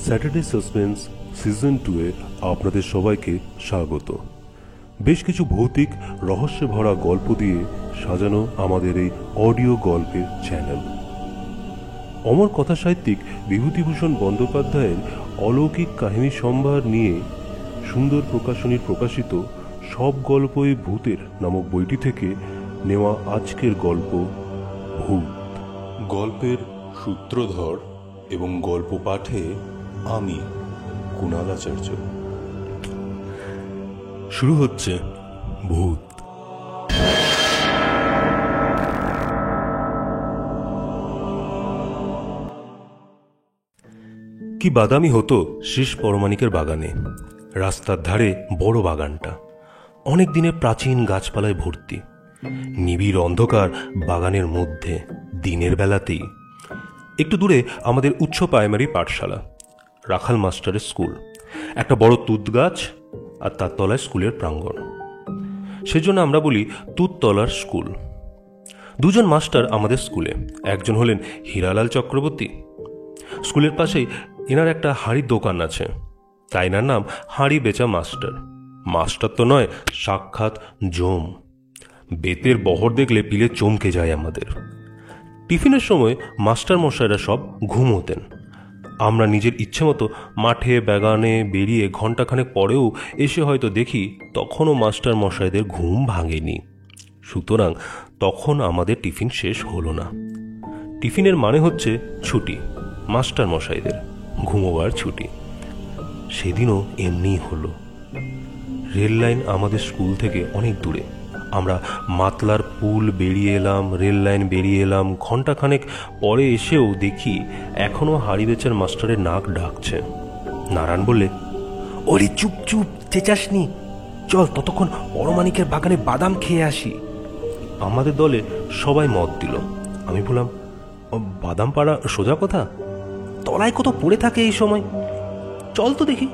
Saturday suspense season 2 এ আপনাদের সবাইকে স্বাগত। বেশ কিছু ভৌতিক রহস্যে ভরা গল্প দিয়ে সাজানো আমাদের এই অডিও গল্পের চ্যানেল। অমর কথা সাহিত্যিক বিভূতিভূষণ বন্দ্যোপাধ্যায়ের অলৌকিক কাহিনী সম্ভার নিয়ে সুন্দর প্রকাশনীর প্রকাশিত সব গল্পই ভূতের নামক বইটি থেকে নেওয়া আজকের গল্প ভূত। গল্পের সূত্রধর এবং গল্প পাঠে আমি কুণাল আচার্য। শুরু হচ্ছে ভূত। কি বাদামি হতো শেষ পরমাণিকের বাগানে। রাস্তার ধারে বড় বাগানটা অনেক দিনের প্রাচীন গাছপালায় ভর্তি। নিবিড় অন্ধকার বাগানের মধ্যে দিনের বেলাতেই। একটু দূরে আমাদের উচ্চ প্রাইমারি পাঠশালা, রাখাল মাস্টারের স্কুল, একটা বড় তুত গাছ আর তার তলায় স্কুলের প্রাঙ্গণ। সেজন্য আমরা বলি তুততলার স্কুল। দুজন মাস্টার আমাদের স্কুলে, একজন হলেন হীরালাল চক্রবর্তী। স্কুলের পাশেই এনার একটা হাঁড়ির দোকান আছে, তাই এনার নাম হাঁড়ি বেচা মাস্টার। মাস্টার তো নয়, সাক্ষাৎ জম। বেতের বহর দেখলে পিলে চমকে যায় আমাদের। টিফিনের সময় মাস্টার মশাইরা সব ঘুমোতেন। আমরা নিজের ইচ্ছে মতো মাঠে বাগানে বেরিয়ে ঘণ্টাখানেক পরেও এসে হয়তো দেখি তখনও মাস্টার মশাইদের ঘুম ভাঙেনি। সুতরাং তখন আমাদের টিফিন শেষ হলো না। টিফিনের মানে হচ্ছে ছুটি, মাস্টার মশাইদের ঘুমোবার ছুটি। সেদিনও এমনিই হলো। রেল লাইন আমাদের স্কুল থেকে অনেক দূরে। আমরা মাতলার পুল বেরিয়ে এলাম, রেল লাইন বেরিয়ে এলাম। ঘণ্টাখানেক পরে এসেও দেখি এখনও হাঁড়ি বেচার মাস্টারের নাক ডাকছে। নারায়ণ বললে, ওরে চুপ চুপ, চেঁচাসনি, চল ততক্ষণ পরমাণিকের বাগানে বাদাম খেয়ে আসি। আমাদের দলে সবাই মত দিল। আমি বললাম, বাদাম পাড়া সোজা কথা, তলায় কত পড়ে থাকে এই সময়, চল তো দেখি।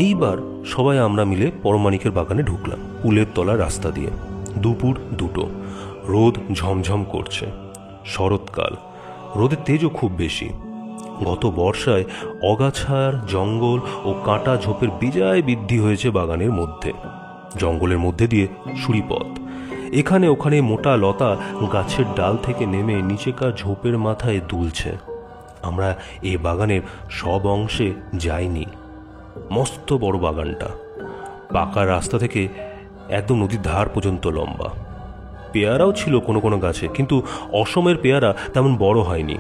এইবার সবাই আমরা মিলে পরমাণিকের বাগানে ঢুকলাম পুলের তলার রাস্তা দিয়ে। দুপুর 2টো, রোদ ঝমঝম করছে। শরৎকাল, রোদের তেজও খুব বেশি। গত বর্ষায় অগাছার জঙ্গল ও কাঁটা ঝোপের বিজয় বৃদ্ধি হয়েছে বাগানের মধ্যে। জঙ্গলের মধ্যে দিয়ে সুড়িপথ, এখানে ওখানে মোটা লতা গাছের ডাল থেকে নেমে নিচেকার ঝোপের মাথায় দুলছে। আমরা এ বাগানের সব অংশে যাইনি। মস্ত বড় বাগানটা, পাকা রাস্তা থেকে একদম নদীর ধার পর্যন্ত লম্বা। পেয়ারাও ছিল কোনো কোনো গাছে, কিন্তু অসমের পেয়ারা তেমন বড় হয়নি।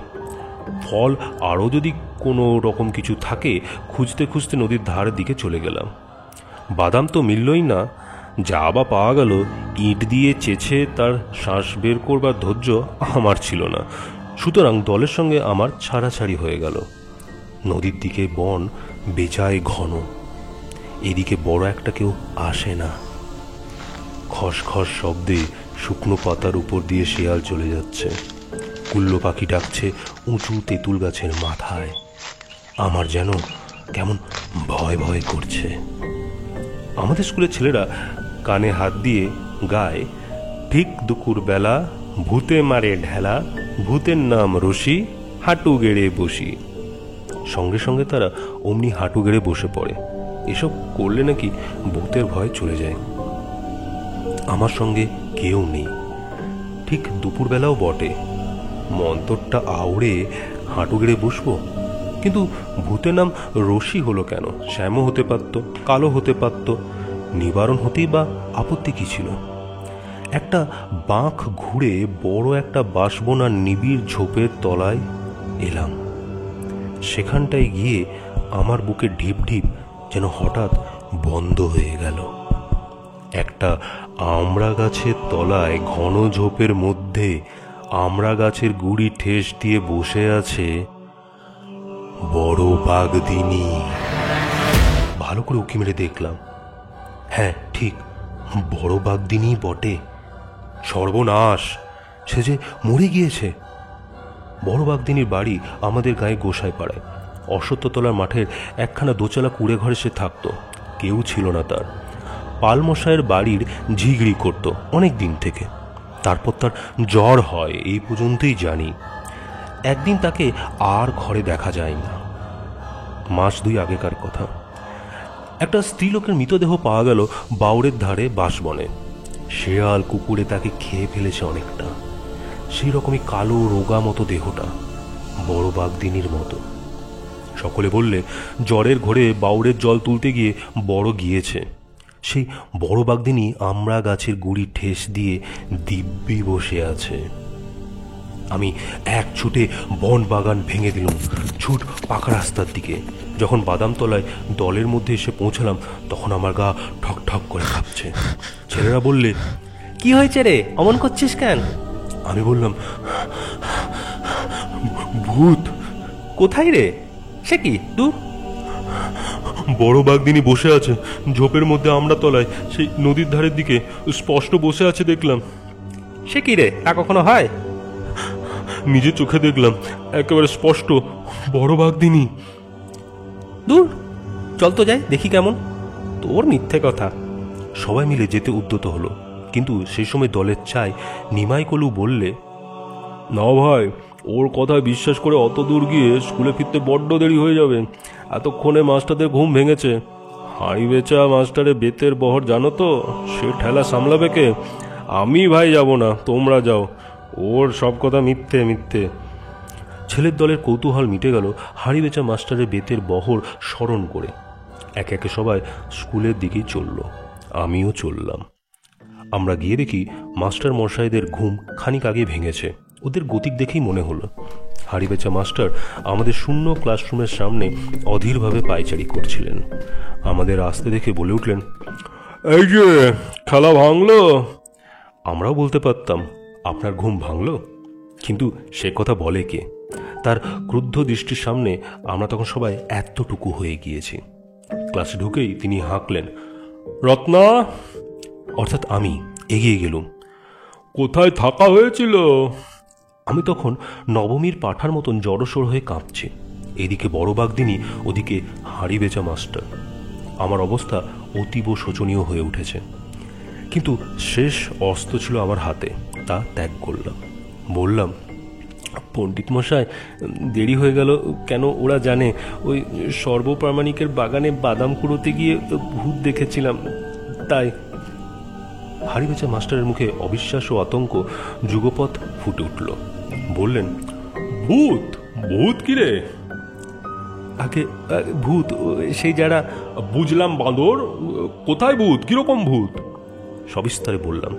ফল আরও যদি কোনো রকম কিছু থাকে, খুঁজতে খুঁজতে নদীর ধারের দিকে চলে গেলাম। বাদাম তো মিললই না, যা বা পাওয়া গেল ইট দিয়ে চেঁচে তার শ্বাস বের করবার ধৈর্য আমার ছিল না। সুতরাং দলের সঙ্গে আমার ছাড়াছাড়ি হয়ে গেল। নদীর দিকে বন বেজায় ঘন, এদিকে বড় একটা কেউ আসে না। খসখস শব্দে শুকনো পাতার উপর দিয়ে শেয়াল চলে যাচ্ছে। কুল্লো পাখি ডাকছে উঁচু তেঁতুল গাছের মাথায়। আমার যেন কেমন ভয় ভয় করছে। আমাদের স্কুলের ছেলেরা কানে হাত দিয়ে গায়, ঠিক দুপুর বেলা ভূতে মারে ঢেলা, ভূতের নাম রশি, হাঁটু গেড়ে বসি। সঙ্গে সঙ্গে তারা অমনি হাঁটু গেড়ে বসে পড়ে। এসব করলে নাকি ভূতের ভয় চলে যায়। আমার সঙ্গে কেউ নেই, ঠিক দুপুরবেলাও বটে। মন্তরটা আউড়ে হাঁটু গেড়ে বসবো, কিন্তু ভূতের নাম রশি হলো কেন? শ্যামও হতে পারত, কালো হতে পারত। নিবারণ হতেই বা আপত্তি কি ছিল? একটা বাঁক ঘুরে বড় একটা বাঁশবনার নিবিড় ঝোপের তলায় এলাম। সেখানটায় গিয়ে আমার বুকে ঢিপ ঢিপ যেন হঠাৎ বন্ধ হয়ে গেল। একটা আমড়া গাছের তলায় ঘন ঝোপের মধ্যে আমড়া গাছের গুড়ি ঠেস দিয়ে বসে আছে বড় বাঘদিনী। ভালো করে উঁকি মেরে দেখলাম, হ্যাঁ ঠিক বড় বাঘদিনী বটে। সর্বনাশ, সে যে মরে গিয়েছে। বড় বাঘদিনীর বাড়ি আমাদের গায়ে গোসাই পাড়ায়। অশ্বত্থতলার মাঠের একখানা দোচালা কুড়ে ঘরে সে থাকত। কেউ ছিল না তার। পালমশাইয়ের বাড়ির ঝিগড়ি করত অনেক দিন থেকে। তারপর তার জ্বর হয়, এই পর্যন্তই জানি। একদিন তাকে আর ঘরে দেখা যায় না। মাস 2 আগেকার কথা। একটা স্ত্রীলোকের মৃতদেহ পাওয়া গেল বাউরের ধারে বাঁশবনে। শেয়াল কুকুরে তাকে খেয়ে ফেলেছে অনেকটা। সেই রকমই কালো রোগা মতো দেহটা, বড় বাগদিনীর মতো। সকলে বললে জ্বরের ঘোরে বাউরের জল তুলতে গিয়ে বড় গিয়েছে। সেই বড় বাগদিনী আমড়া গাছের গুড়ি ঠেস দিয়ে দিব্যি বসে আছে। আমি এক ছুটে বন বাগান ভেঙে দিলাম, ছুট পাকা রাস্তার দিকে। যখন বাদামতলায় দলের মধ্যে এসে পৌঁছালাম তখন আমার গা ঠক ঠক করে কাঁপছে। ছেলেরা বললে, কি হয়েছে রে, অমন করছিস কেন? আমি বললাম, ভূত। কোথায় রে? সে কি দূর? বড় বাগদিনী বসে আছে ঝোপের মধ্যে আমড়া তলায়, সেই নদীর ধারের দিকে স্পষ্ট বসে আছে দেখলাম। সে কি রে, তা কখনো হয়? নিজের চোখে দেখলাম, একেবারে স্পষ্ট বড় বাগদিনী। দূর, চল তো যাই, দেখি কেমন। তোর মিথ্যে কথা। সবাই মিলে যেতে উদ্যত হলো, কিন্তু সেই সময় দলের চাই নিমাই কলু বললে, না ভাই, ওর কথায় বিশ্বাস করে অত দূর গিয়ে স্কুলে ফিরতে বড্ড দেরি হয়ে যাবে। এতক্ষণে মাস্টারদের ঘুম ভেঙেছে। হাঁড়ি বেচা মাস্টারের বেতের বহর জানো তো, সে ঠেলা সামলাবে কে? আমি ভাই যাব না, তোমরা যাও। ওর সব কথা মিথ্যে মিথ্যে। ছেলের দলের কৌতূহল মিটে গেল হাঁড়ি বেচা মাস্টারের বেতের বহর স্মরণ করে। একে একে সবাই স্কুলের দিকেই চলল, আমিও চললাম। আমরা গিয়ে দেখি মাস্টার মশাইদের ঘুম খানিক আগে ভেঙেছে। ওদের গতিক দেখেই মনে হলো। হাঁড়ি বেচা মাস্টার আমাদের শূন্য ক্লাসরুমের সামনে অধীরভাবে পায়চারি করছিলেন। আমাদের আসতে দেখে বলে উঠলেন, এই যে খেলা ভাঙলো। আমরাও বলতে পারতাম, আপনার ঘুম ভাঙলো? কিন্তু সে কথা বলে কে? তার ক্রুদ্ধ দৃষ্টির সামনে আমরা তখন সবাই এতটুকু হয়ে গিয়েছি। ক্লাসে ঢুকেই তিনি হাঁকলেন, রত্না। অর্থাৎ আমি এগিয়ে গেলুম। কোথায় থাকা হয়েছিল? আমি তখন নবমীর পাঠার মতন জড়সড় হয়ে কাঁপছি। এদিকে বড় বাগদিনী, ওদিকে হাঁড়ি বেচা মাস্টার। আমার অবস্থা অতীব শোচনীয় হয়ে উঠেছে। কিন্তু শেষ অস্ত্র ছিল আমার হাতে, তা ত্যাগ করলাম। বললাম, পণ্ডিত মশাই, দেরি হয়ে গেল কেন ওরা জানে। ওই সর্বপ্রামাণিকের বাগানে বাদাম কুড়োতে গিয়ে ভূত দেখেছিলাম, তাই। হাঁড়ি বেচা মাস্টারের মুখে অবিশ্বাস ও আতঙ্ক যুগপৎ ফুটে উঠল। বললেন, ভূত? ভূত কি রে? আগে ভূত সেই যারা। বুঝলাম বাঁদর, কোথায় ভূত, কিরকম ভূত? সবিস্তারে বললাম।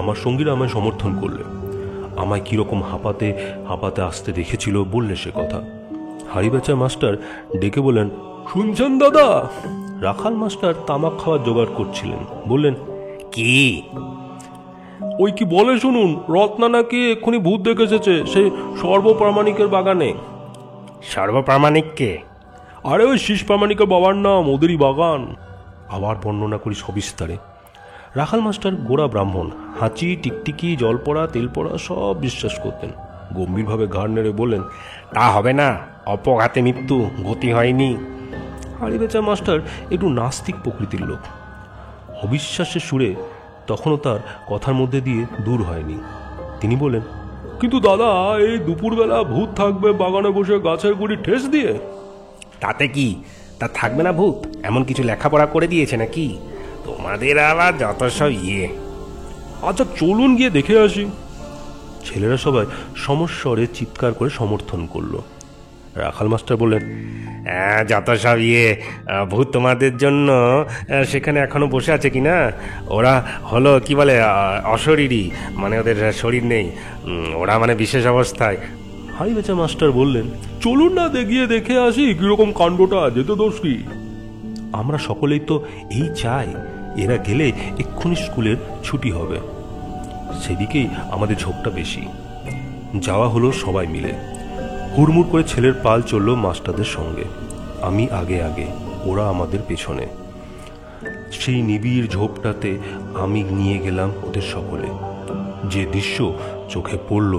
আমার সঙ্গীরা আমায় সমর্থন করলে। আমায় কিরকম হাঁপাতে হাঁপাতে আসতে দেখেছিল বললে সে কথা। হাঁড়ি বেচা মাস্টার ডেকে বললেন, শুনছেন দাদা? রাখাল মাস্টার তামাক খাওয়ার জোগাড় করছিলেন। বললেন, কি? ওই কি বলে শুনুন, রত্না নাকি এক্ষুনি ভূত দেখে এসেছে সেই সর্বপ্রামাণিকের বাগানে। সর্বপ্রামাণিককে? আরে ওই শীষ প্রামাণিকের বাবার নাম, ওদেরই বাগান। আবার বর্ণনা করি সবিস্তারে। রাখাল মাস্টার গোড়া ব্রাহ্মণ, হাঁচি, টিকটিকি, জল পড়া, তেল পড়া সব বিশ্বাস করতেন। গম্ভীরভাবে ঘাড় নেড়ে বললেন, তা হবে না, অপঘাতে মৃত্যু, গতি হয়নি। হাঁড়ি বেচা মাস্টার একটু নাস্তিক প্রকৃতির লোক। অবিশ্বাসের সুরে তখনও তার কথার মধ্যে দিয়ে দূর হয়নি। তিনি বলেন, কিন্তু দাদা, এই দুপুরবেলা ভূত থাকবে বাগানে বসে গাছের গুড়ি ঠেস দিয়ে? তাতে কি, তা থাকবে না ভূত এমন কিছু লেখাপড়া করে দিয়েছে নাকি? তোমাদের আবার যত সব ইয়ে। আচ্ছা চলুন গিয়ে দেখে আসি। ছেলেরা সবাই সমস্বরে চিৎকার করে সমর্থন করলো। রাখাল মাস্টার বললেন, যত সব ইয়ে, ভূত তোমাদের জন্য সেখানে এখনো বসে আছে কিনা? ওরা হলো কি বলে, অশরীরী, মানে ওদের শরীর নেই, ওরা মানে বিশেষ অবস্থায়। হাঁড়ি বেচা মাস্টার বললেন, চলুন না গিয়ে দেখে আসি কিরকম কাণ্ডটা, যেতে দোষ কি? আমরা সকলেই তো এই চাই, এরা গেলে এক্ষুনি স্কুলের ছুটি হবে। সেদিকেই আমাদের ঝোঁকটা বেশি। যাওয়া হলো সবাই মিলে। হুড়মুড় করে ছেলের পাল চলল মাস্টারদের সঙ্গে। আমি আগে আগে, ওরা আমাদের পেছনে। সেই নিবিড় ঝোপটাতে আমি নিয়ে গেলাম ওদের সকলে। যে দৃশ্য চোখে পড়ল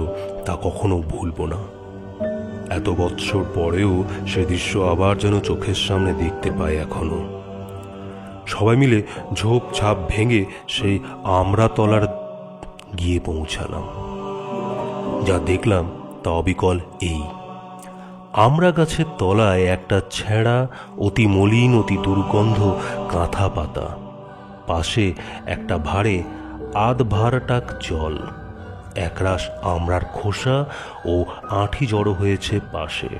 তা কখনো ভুলব না। এত বৎসর পরেও সে দৃশ্য আবার যেন চোখের সামনে দেখতে পাই এখনো। সবাই মিলে ঝোপ ঝাপ ভেঙে সেই আমড়াতলার গিয়ে পৌঁছালাম। যা দেখলাম তা অবিকল এই। আমড়া গাছের তলায় একটা ছেঁড়া, অতি মলিন, অতি দুর্গন্ধ কাঁথা পাতা, পাশে একটা ভাঁড়ে আধ ভাঁড়টাক জল, একরাশ আমড়ার খোসা ও আঁঠি জড়ো হয়েছে পাশে,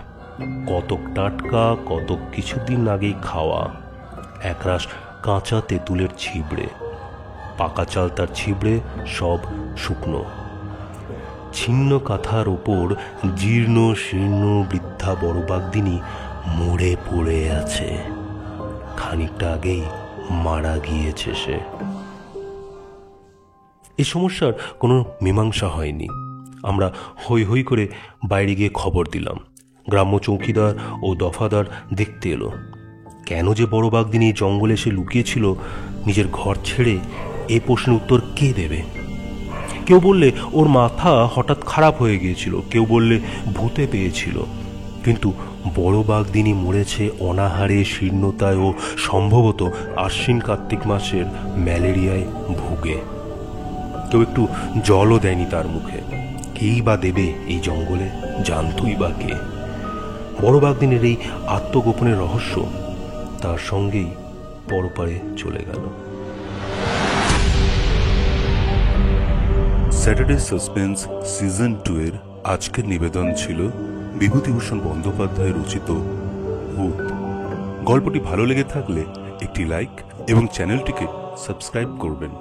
কতক টাটকা, কতক কিছুদিন আগেই খাওয়া, একরাশ কাঁচা তেঁতুলের ছিবড়ে, পাকা চাল তার ছিবড়ে, সব শুকনো। ছিন্ন কাঁথার ওপর জীর্ণ শীর্ণ বৃদ্ধা বড় বাগদিনী মরে পড়ে আছে। খানিকটা আগেই মারা গিয়েছে সে। এই সমস্যার কোনো মীমাংসা হয়নি। আমরা হৈ হৈ করে বাইরে গিয়ে খবর দিলাম। গ্রাম্য চৌকিদার ও দফাদার দেখতে এলো। কেন যে বড় বাগদিনী জঙ্গলে এসে লুকিয়েছিল নিজের ঘর ছেড়ে, এ প্রশ্নের উত্তর কে দেবে? কেউ বললে ওর মাথা হঠাৎ খারাপ হয়ে গিয়েছিল, কেউ বললে ভূতে পেয়েছিল, কিন্তু বড় বাগদিনী মরেছে অনাহারে, শীর্ণতায় ও সম্ভবত আশ্বিন কার্তিক মাসের ম্যালেরিয়ায় ভুগে। কেউ একটু জলও দেয়নি তার মুখে। কেই বা দেবে এই জঙ্গলে? জানতই বা কে? বড় বাগদিনের এই আত্মগোপনের রহস্য তার সঙ্গেই পরপারে চলে গেল। স্যাটারডে সাসপেন্স সিজন 2 এর আজকের নিবেদন ছিল বিভূতিভূষণ বন্দ্যোপাধ্যায় রচিত ভূত। গল্পটি ভালো লেগে থাকলে একটি লাইক এবং চ্যানেলটিকে সাবস্ক্রাইব করবেন।